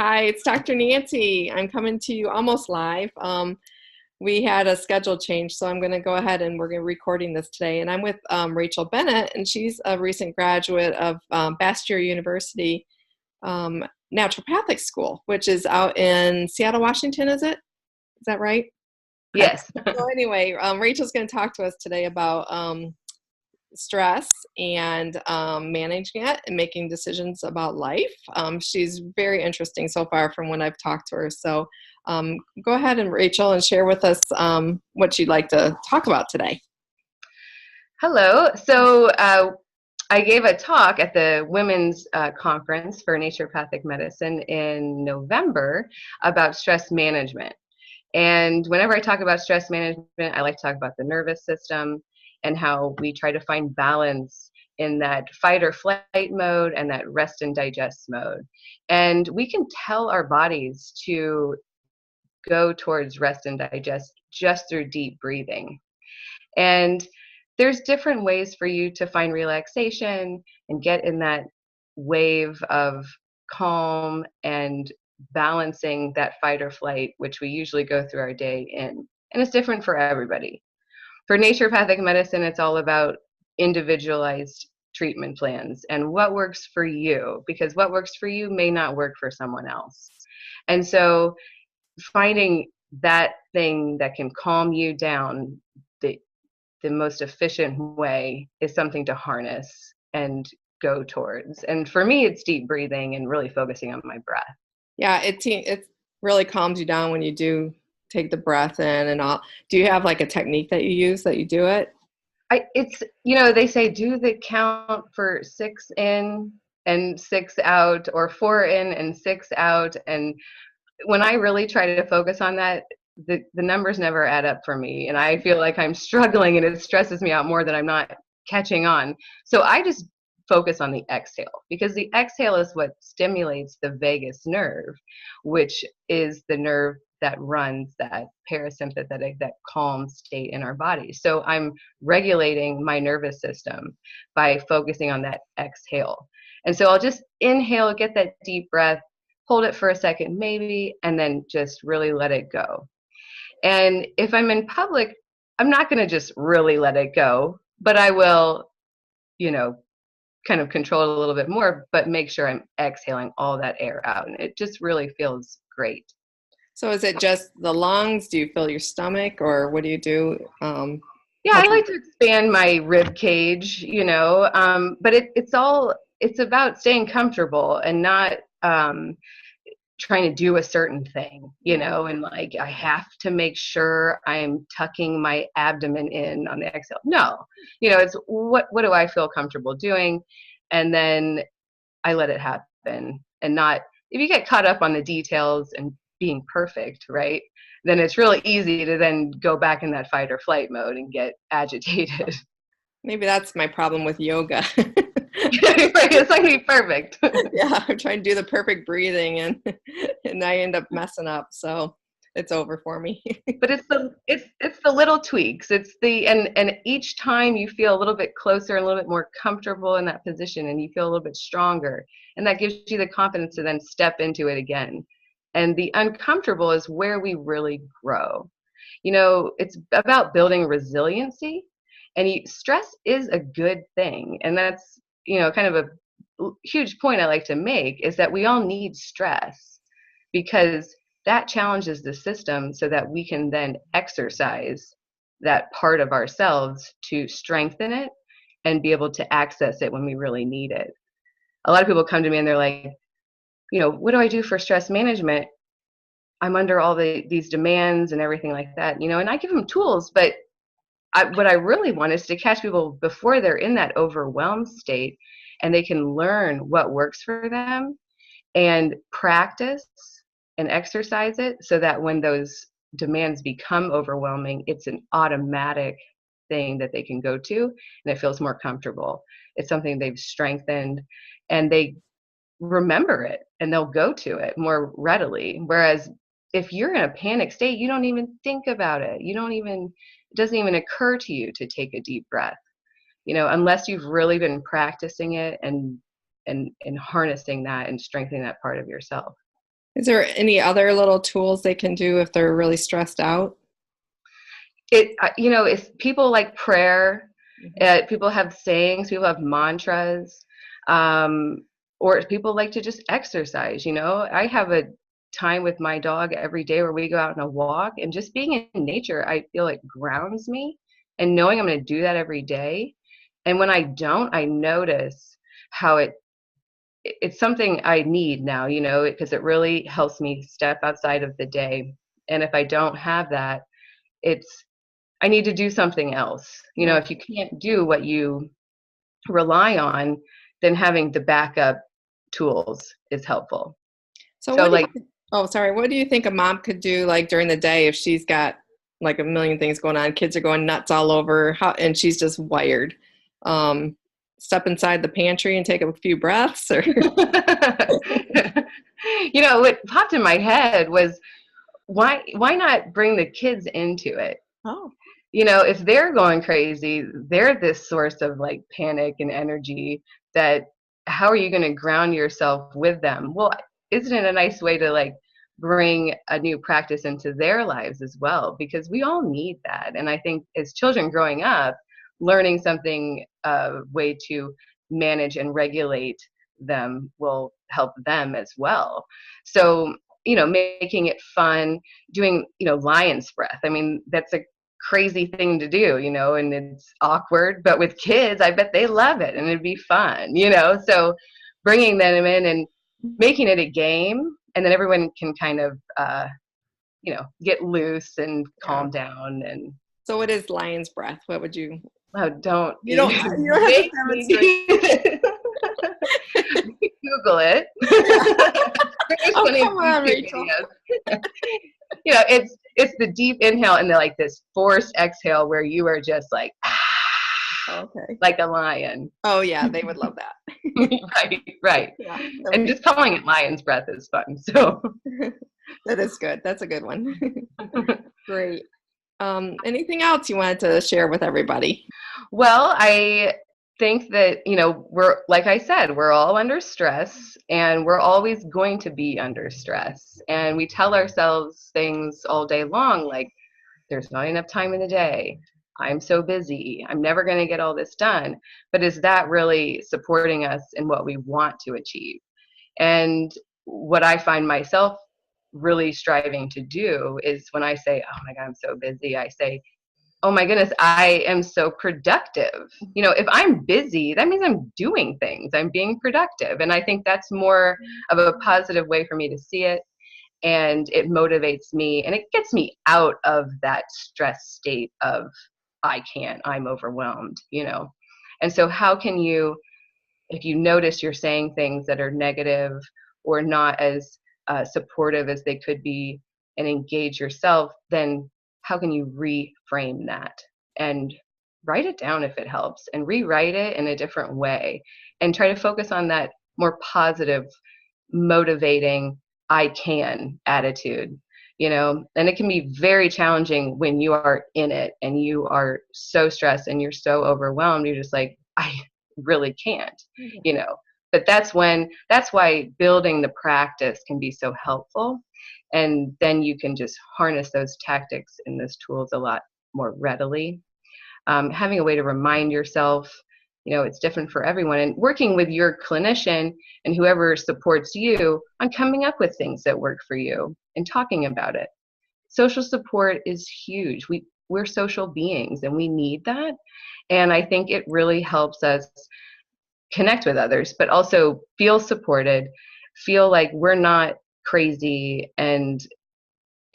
Hi, it's Dr. Nancy. I'm coming to you almost live. We had a schedule change, so I'm going to go ahead and we're going to be recording this today. And I'm with Rachel Bennett, and she's a recent graduate of Bastyr University Naturopathic School, which is out in Seattle, Washington, is it? Is that right? Okay. Yes. So anyway, Rachel's going to talk to us today about stress and managing it and making decisions about life. She's very interesting so far from when I've talked to her. So go ahead and Rachel and share with us what you'd like to talk about today. Hello. So I gave a talk at the Women's Conference for Naturopathic Medicine in November about stress management. And whenever I talk about stress management, I like to talk about the nervous system and how we try to find balance in that fight or flight mode and that rest and digest mode. And we can tell our bodies to go towards rest and digest just through deep breathing. And there's different ways for you to find relaxation and get in that wave of calm and balancing that fight or flight, which we usually go through our day in. And it's different for everybody. For naturopathic medicine, it's all about individualized treatment plans and what works for you, because what works for you may not work for someone else. And so finding that thing that can calm you down the most efficient way is something to harness and go towards. And for me, it's deep breathing and really focusing on my breath. Yeah, it really calms you down when you do take the breath in and all. Do you have like a technique that you use that you do it? They say do the count for 6 in and 6 out, or 4 in and 6 out. And when I really try to focus on that, the numbers never add up for me. And I feel like I'm struggling and it stresses me out more that I'm not catching on. So I just focus on the exhale, because the exhale is what stimulates the vagus nerve, which is the nerve that runs that parasympathetic, that calm state in our body. So I'm regulating my nervous system by focusing on that exhale. And so I'll just inhale, get that deep breath, hold it for a second maybe, and then just really let it go. And if I'm in public, I'm not going to just really let it go, but I will, kind of control it a little bit more, but make sure I'm exhaling all that air out. And it just really feels great. So is it just the lungs? Do you fill your stomach, or what do you do? Yeah, I like to expand my rib cage, but it's about staying comfortable and not trying to do a certain thing, and like I have to make sure I'm tucking my abdomen in on the exhale. No, it's what do I feel comfortable doing? And then I let it happen, and not, if you get caught up on the details and being perfect, right, then it's really easy to then go back in that fight or flight mode and get agitated. Maybe that's my problem with yoga. It's like be perfect. Yeah, I'm trying to do the perfect breathing and I end up messing up. So it's over for me. But it's the little tweaks. It's and each time you feel a little bit closer, a little bit more comfortable in that position, and you feel a little bit stronger. And that gives you the confidence to then step into it again. And the uncomfortable is where we really grow. It's about building resiliency, and stress is a good thing. And that's, kind of a huge point I like to make, is that we all need stress, because that challenges the system so that we can then exercise that part of ourselves to strengthen it and be able to access it when we really need it. A lot of people come to me and they're like, what do I do for stress management? I'm under all these demands and everything like that, and I give them tools, but what I really want is to catch people before they're in that overwhelmed state, and they can learn what works for them and practice and exercise it, so that when those demands become overwhelming, it's an automatic thing that they can go to, and it feels more comfortable. It's something they've strengthened, and they remember it, and they'll go to it more readily. Whereas if you're in a panic state, you don't even think about it. It doesn't even occur to you to take a deep breath, unless you've really been practicing it and harnessing that and strengthening that part of yourself. Is there any other little tools they can do if they're really stressed out? If people like prayer, Mhm. people have sayings, people have mantras, um, or people like to just exercise. I have a time with my dog every day where we go out on a walk, and just being in nature, I feel like grounds me, and knowing I'm going to do that every day. And when I don't, I notice how it's something I need now, because it really helps me step outside of the day. And if I don't have that, it's I need to do something else. Right. If you can't do what you rely on, then having the backup tools is helpful. So So what do like, oh, sorry. What do you think a mom could do like during the day if she's got like a million things going on? Kids are going nuts all over, and she's just wired. Um, Step inside the pantry and take a few breaths, or what popped in my head was why not bring the kids into it? oh, If they're going crazy, they're this source of like panic and energy that how are you going to ground yourself with them? Well, isn't it a nice way to like bring a new practice into their lives as well? Because we all need that. And I think as children growing up, learning something, way to manage and regulate them will help them as well. So, making it fun, doing, lion's breath. I mean, that's a crazy thing to do, and it's awkward, but with kids, I bet they love it and it'd be fun. So bringing them in and making it a game, and then everyone can kind of, get loose and yeah. calm down. And So what is lion's breath? What would you? oh, don't You don't. even You don't have to make me do demonstrate. it. Google it. There's Oh, plenty of come on, YouTube Rachel. videos. It's the deep inhale and then like this forced exhale where you are just like Okay. like a lion. Oh yeah, they would love that. Right. Yeah, And just calling it lion's breath is fun. So that is good. That's a good one. Great. Anything else you wanted to share with everybody? well, I think that, we're, like I said, we're all under stress and we're always going to be under stress. And we tell ourselves things all day long like, there's not enough time in the day. I'm so busy. I'm never going to get all this done. But is that really supporting us in what we want to achieve? And what I find myself really striving to do is when I say, oh my God, I'm so busy, I say, oh my goodness, I am so productive. If I'm busy, that means I'm doing things, I'm being productive. And I think that's more of a positive way for me to see it. And it motivates me and it gets me out of that stress state of I'm overwhelmed. And so how can you, if you notice you're saying things that are negative or not as supportive as they could be and engage yourself, then how can you reframe that and write it down if it helps and rewrite it in a different way and try to focus on that more positive, motivating, I can attitude. And it can be very challenging when you are in it and you are so stressed and you're so overwhelmed. You're just like, I really can't, you know. But that's why building the practice can be so helpful. And then you can just harness those tactics and those tools a lot more readily. Having a way to remind yourself, it's different for everyone. And working with your clinician and whoever supports you on coming up with things that work for you and talking about it. Social support is huge. We're social beings and we need that. And I think it really helps us connect with others, but also feel supported, feel like we're not crazy and,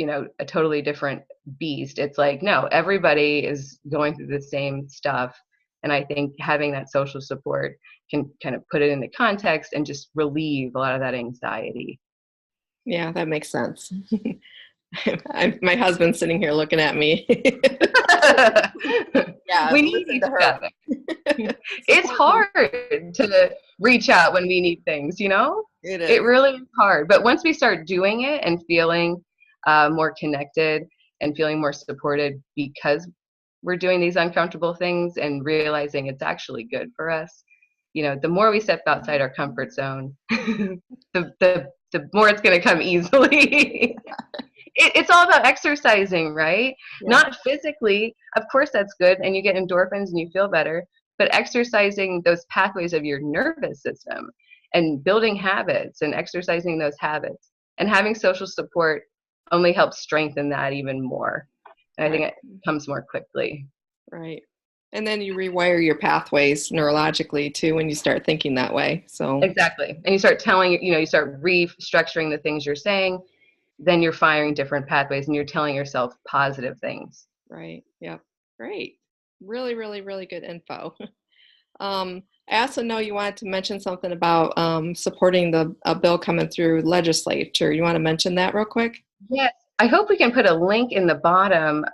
a totally different beast. It's like, no, everybody is going through the same stuff. And I think having that social support can kind of put it into context and just relieve a lot of that anxiety. Yeah, that makes sense. My husband's sitting here looking at me. Yeah, We need listen each to her. other. It's hard to reach out when we need things. It It is. really is hard. But once we start doing it and feeling more connected and feeling more supported because we're doing these uncomfortable things and realizing it's actually good for us, the more we step outside our comfort zone, the the more it's going to come easily. It's all about exercising, right? Yeah. Not physically. Of course, that's good, and you get endorphins and you feel better. But exercising those pathways of your nervous system and building habits and exercising those habits and having social support only helps strengthen that even more. And I think it comes more quickly. Right. And then you rewire your pathways neurologically too when you start thinking that way. So exactly. And you start you start restructuring the things you're saying, then you're firing different pathways and you're telling yourself positive things. Right. Yep. Great. Really, really, really good info. I also know you wanted to mention something about supporting a bill coming through legislature. You want to mention that real quick? Yes. I hope we can put a link in the bottom.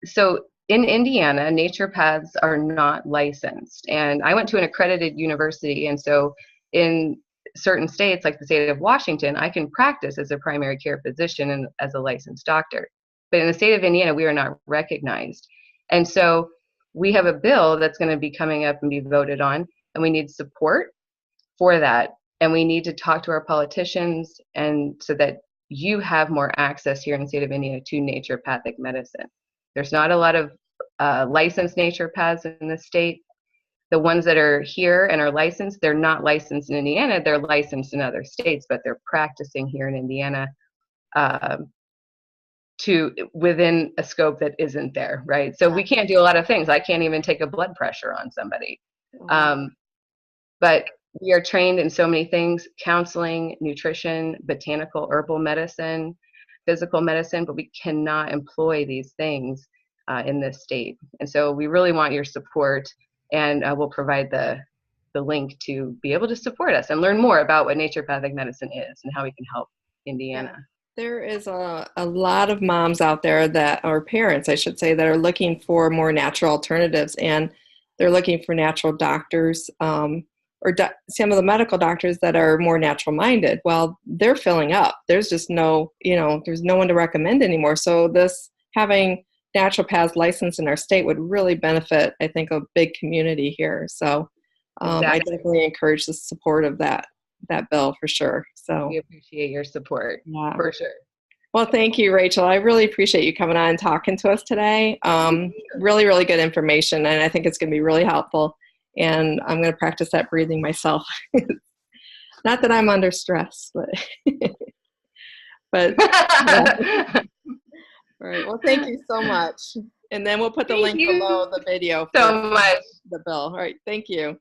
So in Indiana, naturopaths are not licensed. And I went to an accredited university. And so in certain states, like the state of Washington, I can practice as a primary care physician and as a licensed doctor. But in the state of Indiana, we are not recognized. And so we have a bill that's going to be coming up and be voted on, and we need support for that. And we need to talk to our politicians and so that you have more access here in the state of Indiana to naturopathic medicine. There's not a lot of licensed naturopaths in the state. The ones that are here and are licensed, they're not licensed in Indiana. They're licensed in other states, but they're practicing here in Indiana within a scope that isn't there, right? So we can't do a lot of things. I can't even take a blood pressure on somebody. But we are trained in so many things: counseling, nutrition, botanical, herbal medicine, physical medicine, but we cannot employ these things in this state. And so we really want your support, and we'll provide the link to be able to support us and learn more about what naturopathic medicine is and how we can help Indiana. Yeah. There is a lot of moms out there or parents, I should say, that are looking for more natural alternatives, and they're looking for natural doctors some of the medical doctors that are more natural minded. Well, they're filling up. There's just there's no one to recommend anymore. So having naturopaths licensed in our state would really benefit, I think, a big community here. So exactly. I definitely encourage the support of that bill for sure. So we appreciate your support. Yeah. For sure. Well, thank you, Rachel. I really appreciate you coming on and talking to us today. Really, really good information, and I think it's going to be really helpful. And I'm going to practice that breathing myself. Not that I'm under stress, but yeah. All right. Well, thank you so much. And then we'll put the link below the video for so much. the bill. All right. Thank you.